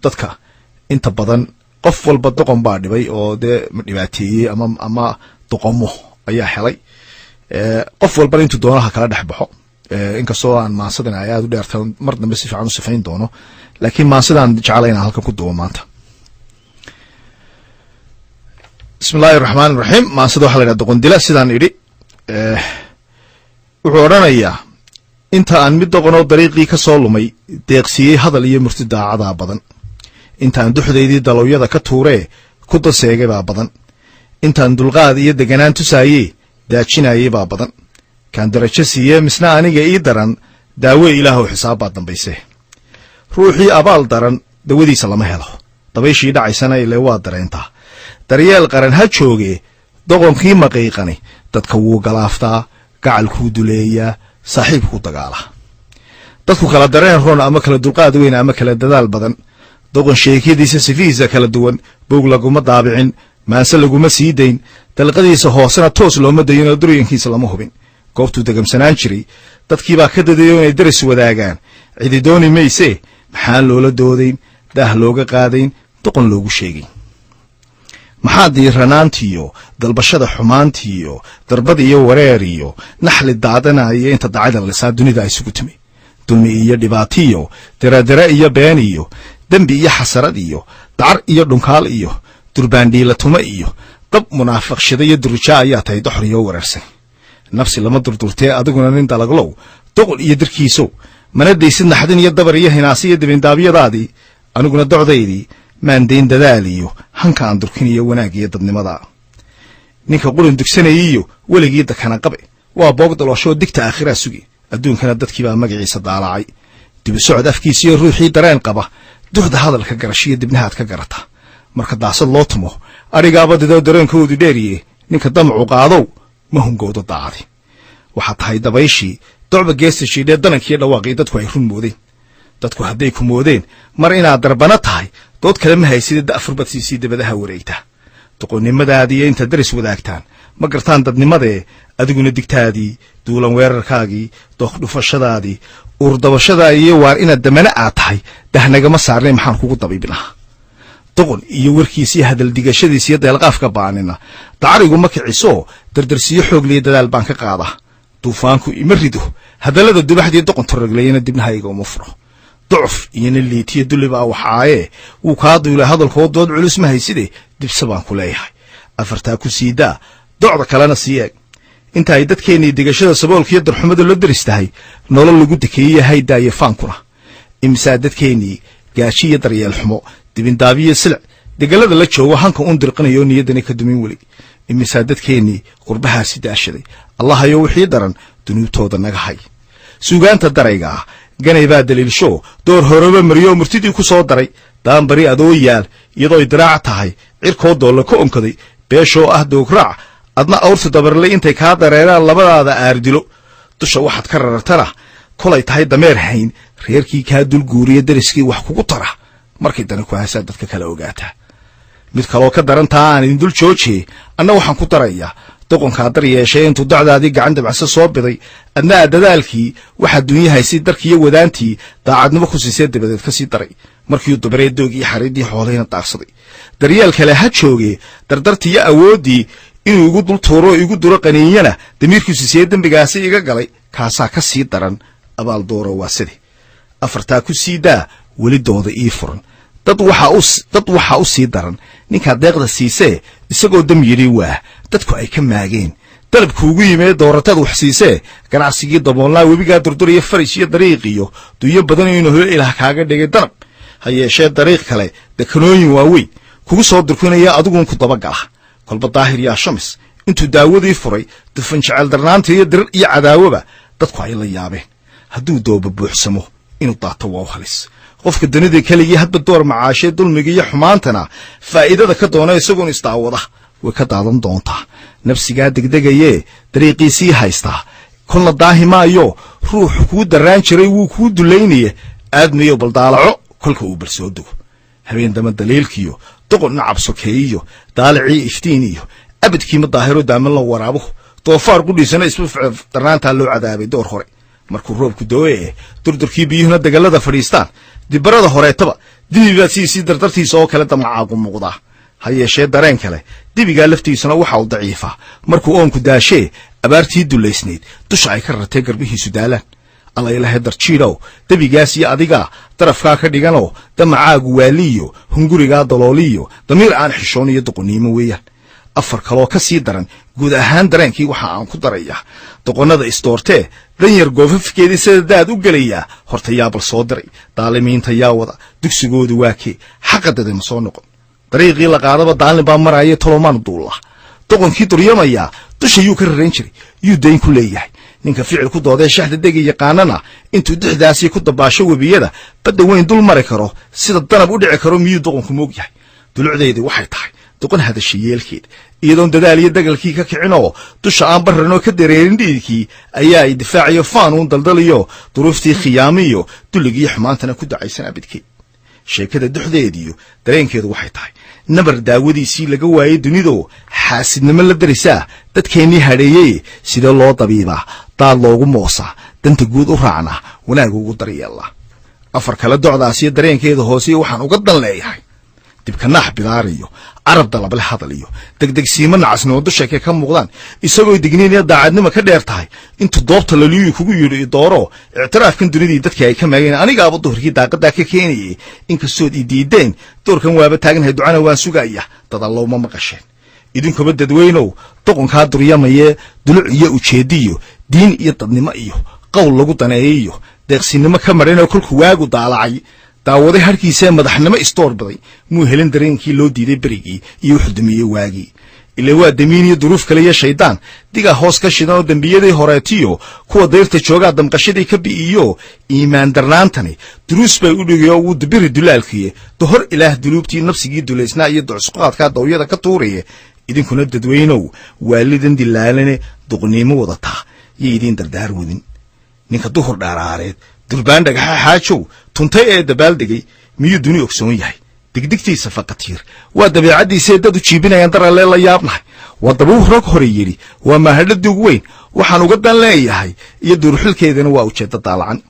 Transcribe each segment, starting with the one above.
dadka inta badan qof walba doqon baa dhibay oo dee dhibaateeyey ama doqomo ayaa helay qof walba intuu doonaha kala dhex baxo inkastoo aan maansadan ay aad u dheertay mar dambe si fiican u sifayn doono laakiin maansadaan jeclayna halkan ku duubo maanta bismillahir rahmaanir rahiim maansada waxa la yiraahdaa doqondila sidaan idhi wuxuu oranayaa inta aan mid doqono dariiqii ka soo lumay deeqsiyay hadal iyo murti daacada badan intaan duxdeedii dalowyada ka tuuree ku daseegay baa badan intaan dulqaad iyo deganaan tusaayay daajinayay baa badan kan darajo siiyay misna aniga ii daran daawo ilaahu xisaab baa dambaysay ruuxii abaal daran dawadiisa lama helo dabayshii dhacaysana ilaa waa dareentaa daryeel qaran ha jooge doqonkii maqiiqani dadka wuu galaaftaa gacalkuu duleeyaa saaxiibkuu dagaala dadku kala dareen roon ama kala dulqaad weyn ama kala dadaal badan doqon sheekadiisa sifiisa kala duwan boog laguma daabicin maanse laguma sii dayn dalqadiisa hoosena toos looma dayin oo duryankiisa lama hubin goobtuu degamsanaan jiray dadkii baa ka dadayo inay daris wadaagaan cidi dooni mayse maxaan loola doodayn daah looga qaadayn doqon loogu sheegay maxaa diiranaantiyo dalbashada xumaantiyo darbad iyo wareer iyo naxli daadanaya inta dacada lisaa dunida ay isugu timi dulmi iyo dhibaatiyo daradara iyo been iyo dambi iyo xasarad iyo dacar iyo dhunkaal iyo durbaandhiila tuma iyo dab munaafiqshada iyo durja ayaa tahay doxriyo wareersan nafsi lama durdurtee adiguna nin dalaglow doqol iyo dirkiiso mana daysid naxdin iyo dabar iyo hinaasi iyo dibindaabiyadaadii aniguna docdaydii maan dayn dadaal iyo hanka aan durkin iyo wanaag iyo dadnimada ninka qulun dugsanayiyo weligii dakana qabe waa boog daloosho digta aakhira sugi adduunkana dadkii baa magaciisa daalacay dib u socod afkiisa iyo ruuxii dareen qaba duxda hadalka garashiyo dibnahaad ka garata marka daasad loo tumo arigaaba didoo dareenkoodu dheeriye ninka damacu qaadow ma hungoodo daacadi waxaa tahay dabayshii docba geesta shiidhee danankii dhawaaqii dadku ay run moodeen dadku hadday ku moodeen mar inaad darbana tahay dood kale ma haysid da'furbadsiisii dabadaha wareegta doqonnimadaadii inta daris wadaagtaan ma gartaan dadnimadee adiguna digtaadii duulan weerarkaagii dooq dhufashadaadii urdabashada iyo waar inaad damana aad tahay dahnagama saarnay maxaan kugu dabiibinaha doqon iyo warkiisii hadal digashadiisa iyo deelqaafka baanina dacarigu ma kiciso dardarsiyo xoog liya dadaal baan ka qaadaa duufaanku ima rido hadallada dubaxdii doqon toroglayna dibnahayga uma furo ضعف ينليتي دولبا وحايه وكادو له hadalkood dood culus ma hayside dibsabaan ku leeyahay afarta ku siida docda kalena siyeeg inta ay dadkeenii digashada saboolkiyo darxumada la diristahay nolol lagu dikeeyahay daaye faankuna imsa dadkeenii gaashiyo daryeel xumo dibin daabiye silc degalada la joogo hanka un dirqanayo niyadana ka dumin wali imsa dadkeenii qurbaha sidaashaday allah ayo wixii daran dunuubtooda naga hay suugaanta darayga ganay baa daliilsho door horeba mariyo murtidii ku soo daray daan bari adoo yaal iyadoo idraac tahay cirkoodoo la ka onkaday beeshoo ah doograac adna awrta dabarlay intay kaa dareeraan labadaada aardilo dusha waxaad ka rartana kolay tahay dameer hayn reerkii kaa dulguuriya dariskii wax kugu tara markay dana ku haysaa dadka kala ogaataa mid kaloo ka darantaa aan idin dul joojiye anna waxaan ku darayaa doqonkaa dar yeeshay intuu dacdaadii gacan dabacsa soo biday adna dadaalkii waxa dunyahay si darkiyo wadaantii daacadnimo ku siisay dabadeed ka sii daray markii dubaree doogii xariidii xooleyna daaqsaday daryeel kale ha jooge dardartii awoodii inuu igu dul tuuro igu duro qaniinyana damiirkiisu siiyay dambigaasi iga galay kaasaa ka sii daran abaal dooro waa sidi afartaa ku siidaa weli dooda ii furan dad waxa u sii daran ninka deeqda siisee isagoo dam yiri waa dadku ay ka maageen dalabku ugu yimid dooratad wax siisee ganacsigii daboolnaa webiga durduriyo farish iyo dariiq iyo duyo badan inuu ilaah kaaga dhigay danab hayeeshee dariiq kale dekanooyin waaweyn kugu soo durkunaya adigu ku dabagala kolba daahir yaa shamis intuu daawadii furay dufan jecel darnaanta iyo dir iyo cadaawaba dadku ay la yaabeen hadduu dooba buuxsamo inuu daato waa halis qofka dunida kaliya hadba door macaashay dulmiga iyo xumaantana faa'iidada ka doona isagoon istaawada way ka daadan doontaa nafsiga degdegaye dariiqiisii haysta kulna daahimaayo ruux ku daraan jiray wuu ku duleynaya aadmiyo baldaalaco kulka uu balsoo dugo habeen dama daliilkiyo doqon nacab sokeeyo daalaci iftiiniyo abadkii ma daahiro daaman la waraabo doofaar qudhiisana isbu darnaanta loo cadaabay door hore markuu roobku dooye durdurkii biyuhuna dagalada fadhiistaan dibarada horeetaba dibiga si dardartiisa oo kale damacaagu muuqda ha yeeshee dareen kale dibiga laftiisuna waxa uu daciifa markuu oonku daashee abaartii duleysneed dusha ay ka ratay garbihiisu daalaan alla ilaahay darjiidow dibigaas iyo adiga darafka ka dhigano damacaagu waaliyo hunguriga dalooliyo damiir aan xishoon iyo doqoniimo weeyaan afar kaloo ka sii daran guud ahaan dareenkii waxa aan ku daraya doqonada istoortee danyar goofafkeedii sida daad u gelaya horta yaabal soo diray daalimiinta yaa wada dugsigoodu waa kee xaqadada ma soo noqon dariiqii la qaadaba daalin baa maraya tolomaan duulla doqonkii duryamaya dusha yuu ka rareen jiray yuu dayn ku leeyahay ninka ficil ku doodee shaxda degi yaqaanana intuu dixdaasi ku dabaasho webiyada badda weyn dul mari karo sida danab u dhici karo miyuu doqonku moog yahay dulucdeedii waxay tahay doqon hadashay yeelkeed iyadoon dadaal iyo dagalkii ka kicinoo dusha aan barranoo ka dareerin dhiidkii ayaa ay difaaciyo faanuun daldaliyo duruuftii khiyaamiyo dulligii xumaantana ku dacaysan abidkeed sheekada duxdeediyo dareenkeedu waxay tahay nabar daawadiisii laga waayay dunido xaasidnimo la darisaa dadkeennii hadheeyey sida loo dabiibaa daad loogu moosaa danta guud u raacna wanaag ugu daryeella afar kale docdaasiyo dareenkeeda hoosiyo waxaan uga dan leeyahay dibka naax bidaariyo carab dalable hadal iyo degdegsiimo nacasnimo dusha ka muuqdaan isagoo digniin iyo daacadnimo ka dheer tahay intuu doobta laliyu kugu yidhi dooro ictiraafkan dunidii dadkii ay ka maageen anigaaba duhurkii daaqadaa ka keenayay inkastood i diideen doorkan waaba taagnahay ducana waan sugaya dadallow ma maqasheen idinkuba dadweynow doqonkaa duryamaye duluc iyo ujeediyo diin iyo dadnimo iyo qowl lagu daneeyo deeqsinimo ka marinoo kolku waagu daalacay daawaday harkiisa madaxnimo istoor baday muu helin dareenkii loo diiday berigii iyo xudumiyey waagii ilaa waa damiin iyo duruuf kale iyo shaydaan diga hoos ka shidan oo dambiyadii horeetiyo kuwa dayrta joogaa damqashadii ka bi'iyo iimaan darnaantani duruus bay u dhigayoo wuu dibiri dulaalkiye dohor ilaah duluubtii nafsigii dulaysnaa iyo ducsuqaadkaa dawyada ka tuuraye idinkuna dadweynow waalidan dilaalane duqniimo wadataa iyo idiin dardaar wadin ninka duhur dhaaraareed durbaan dhagaxa xaajow tuntay ee dabaaldegay miyuu duni ogsoon yahay digdigtiisa faqatiir waa dabeecadiisa dad u jiibinayaan daralee la yaabnahay waa dabuur rog hore yidhi waa mahadho duug weyn waxaan uga dan leeyahay iyo duurxilkeedana waa ujeedda daalacan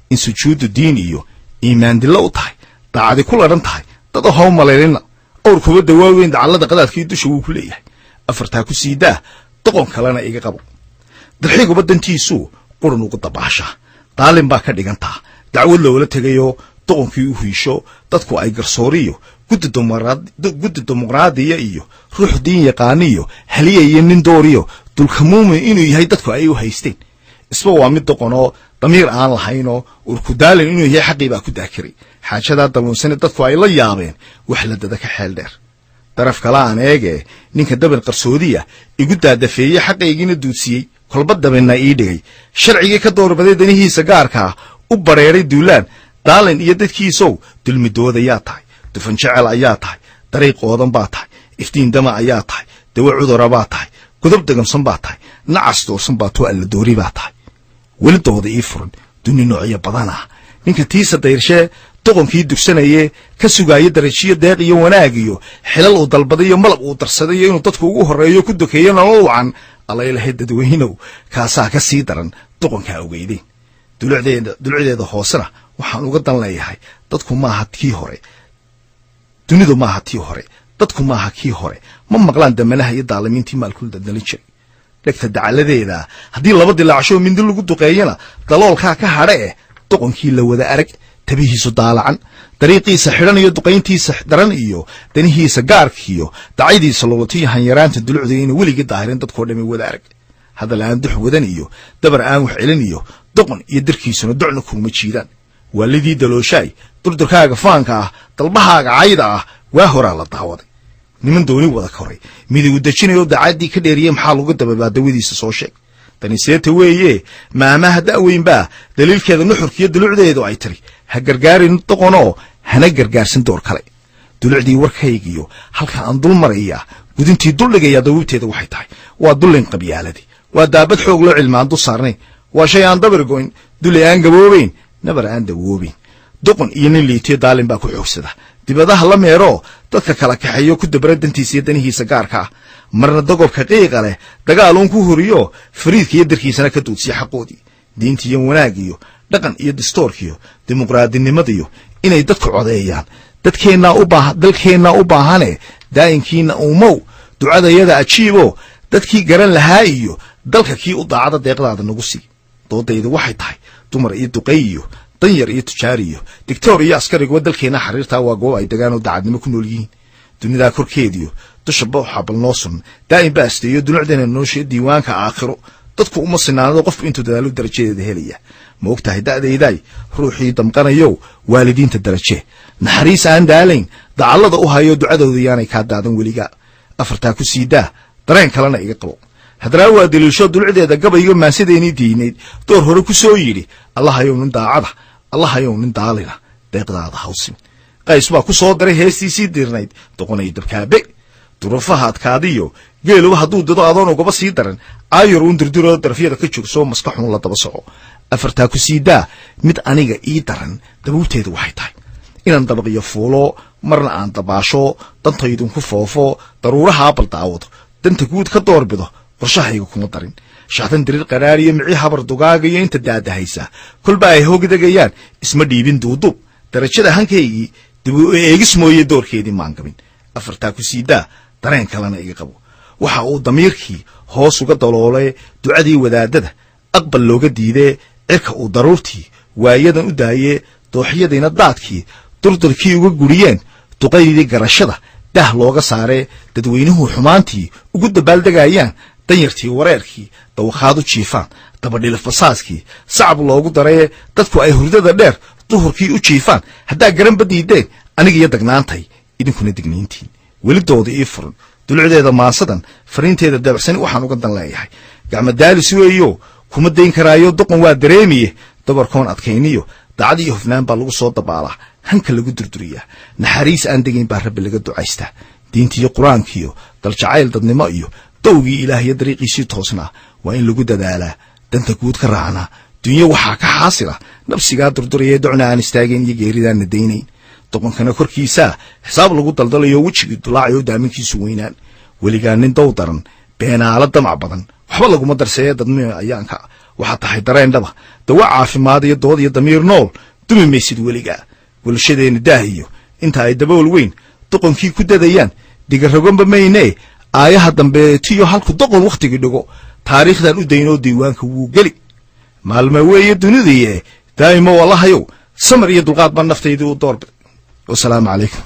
in sujuudu diin iyo iimaan dillo u tahay daacadi ku ladhan tahay dad ahow malaylina owrkuba dawaaweyn dacallada qadaadkii dusha wuu ku leeyahay afartaa ku siidaa doqon kalena iga qabo darxiguba dantiisu qurun ugu dabaasha daalin baa ka dhigantaa dacwad loola tegayo doqonkii u hiisho dadku ay garsooriyo guddi dimuqraadiya iyo ruux diin yaqaaniyo haliya iyo nin dooriyo dulkamuumin inuu yahay dadku ay u haysteen isba waa mid doqonoo damiir aan lahaynoo urkudaalin inuu yahay xaqii baa ku daakiray xaajadaa daluunsane dadku ay la yaabeen wax la dada ka xeel dheer daraf kale aan eegee ninka daban qarsoodiya igu daadafeeye xaqaygiina duudsiyey kolba dabenna ii dhigay sharcigii ka doorbaday danihiisa gaarkaa u bareeray duulaan daalin iyo dadkiisow dulmidood ayaa tahay dufan jecel ayaa tahay dariiq oodan baa tahay iftiin dama ayaa tahay dawo cudura baa tahay godob degamsan baa tahay nacas doorsan baa too alla doori baa tahay weli dooda ii furan duni noocyo badan ah ninka tiisa dayrshee doqonkii dugsanayee ka sugaaya darajiyo deeq iyo wanaag iyo xilal uu dalbaday iyo malab uu darsaday iyo inuu dadku ugu horreeyo ku dokeeyo nolol wacan allaylahay dadweynow kaasaa ka sii daran doqonkaa ogeydeen dulucdeeda hoosena waxaan uga dan leeyahay dadku maaha kii hore dunidu maaha tii hore dadku maaha kii hore ma maqlaan damanaha iyo daalimiintii maalkul dadnalin jiray dhegta dacaladeeda haddii laba dilaacshoo mindi lagu duqeeyana daloolkaa ka hadhe eh doqonkii la wada arag tabihiisu daalacan dariiqiisa xidhan iyo duqayntiisa daran iyo danihiisa gaarkiiyo dacaydiisa lolatiyo hanyaraanta dulucdayna weligii daahirin dadkoo dhammi wada arag hadal aan dux wadan iyo dabar aan wax celin iyo doqon iyo darkiisuna docna kuuma jiidaan waalidii dalooshaay durdurkaaga faanka ah dalbahaaga cayda ah waa horaa la daawaday niman dooni wada koray midigu dejinayoo dacaddii ka dheeriyey maxaa lagu dababaa dawadiisa soo sheeg tani seeta weeye maamaha da'weynbaa daliilkeeda nuxurkiiyo dulucdeedu ay tiri ha gargaarin doqonoo hana gargaarsan door kale dulucdii warkaygiyo halka aan dul maraya gudintii duldhigayaa dawiibteeda waxay tahay waa dullin qabyaaladii waa daabad xoog loo cilmaan du saarnayn waa shay aan dabar goyn duli aan gaboobayn nabar aan dawoobayn doqon iyo nin liitiyo daalin baa ku xoogsada dibadaha la meeroo dadka kala kaxeeyo ku dabara dantiisa iyo danihiisa gaarka ah marna dagobka qiiqa leh dagaaluun ku horiyo fariidka iyo darkiisana ka duudsiya xaqoodii diinta iyo wanaag iyo dhaqan iyo dastuurkiyo dimuqraadinimadiyo inay dadku codeeyaan dalkeenna u baahane daayinkiina uumow ducadayada ajiibo dadkii garan lahaa iyo dalka kii u daacada deeqdaada nagu sii doodaydu waxay tahay dumar iyo duqay iyo danyar iyo tujaar iyo dictor iyo askariguba dalkeenna xariirtaa waa goob ay degaan oo daacadnimo ku nool yihiin dunidaa korkeediyo dushaba waxaa bal noo sun daa'im ba asteeyo dunucdeena nooshe diiwaanka aakhiro dadku uma sinaanado qofku intuu dadaalo darajadeeda helaya ma og tahay da'daydaay ruuxii damqanayow waalidiinta daraje naxariis aan daalayn dacallada u hayo ducadooda yaanay kaa daadan weliga afartaa ku sii daa dareen kalena iga qabo haddana waa daliisho dulucdeeda gabayga maansidaynii diinayd door hore ku soo yidhi allahayow nin daacada allahayow nin daalina deeqdaada hawsin qays baa ku soo daray heestiisii dirnayd doqonay dabkaabe duruufaha adkaadiyo geeluba hadduu dado adoon ugaba sii daran aayar uun dirdiroo darafyada ka joogso maska xun la daba soco afartaa ku sii daa mid aniga ii daran dabuubteedu waxay tahay inaan dabaqiyo fuulo marna aan dabaasho dantaydunku foofo daruurahaa bal daawado danta guud ka doorbido qorshahayga kuma darin shacdan dirir qaraariyo micii habar dugaagayo inta daadahaysa kolba ay hoogdegayaan isma dhiibin duuduub darajada hankaygii dib u eegis mooye doorkeedii maan gabin afartaa ku sii daa dareen kalena iga qabo waxa uu damiirkii hoos uga daloolay ducadii wadaadada aqbal looga diidee cirka uu daruurtii waayadan u daayee dooxyadiina daadkii durdurkii uga guriyeen duqaydii garashada dah looga saaree dadweynuhu xumaantii ugu dabaaldegayaan danyartii wareerkii dawakhaad u jiifaan dabadhilif basaaskii sacab loogu daree dadku ay hurdada dheer duhurkii u jiifaan haddaa garanba diideen anigiyo dagnaantay idinkuna digniintiin welidooda ii furan dulucdeeda maasadan fariinteeda dabacsani waxaan uga dan leeyahay gacmadaalis weeyo kuma dayn karaayo doqon waa dareemiye dabarkoon adkayniyo dacad iyo hufnaan baa lagu soo dabaalaa hanka lagu durduriyaa naxariis aan degayn baa rabbi laga ducaystaa diintiiyo qur-aankiiyo daljacayl dadnimo iyo dowgii ilaah iyo dariiqiisii toosnaa waa in lagu dadaalaa danta guud ka raacnaa dunyo waxaa ka xaasila nafsigaa durduraya docna aan istaagayn iyo geeridaanna daynayn doqonkana korkiisaa xisaab lagu daldalayo wejigii dulaacayo daaminkiisu weynaan weligaa nin dow daran beenaala damac badan waxba laguma darseeye dadnimo ayaanka waxaa tahay dareendhaba dawa caafimaad iyo dood iyo damiir nool dumi maysid weligaa bulshadeena daahiyo inta ay dabool weyn doqonkii ku dadayaan digaragonba maynee aayaha dambeetiyo halku doqon wakhtigii dhigo taariikhdan u daynoo diiwaanka wuu geli maalma weeye dunidii daa'imo wallahayow samar iyo dulqaad baan naftaydii u doorbiday wasalaamu calaykum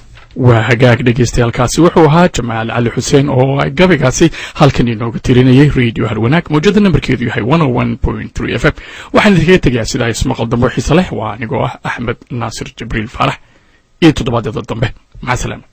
waa hagaag dhegaystayaaalkaasi wuxuu ahaa jamaal cali xuseen oo gabaygaasi halkan inooga tirinayay radio harwanaag mawjada nambarkeedu yahay 101.3 FM waxaan idinkaga tegayaa sidaa ismaqal dambe xiise leh waa anigoo ah axmed naasir jibriil faarax iyo toddobaadyada dambe maca salaama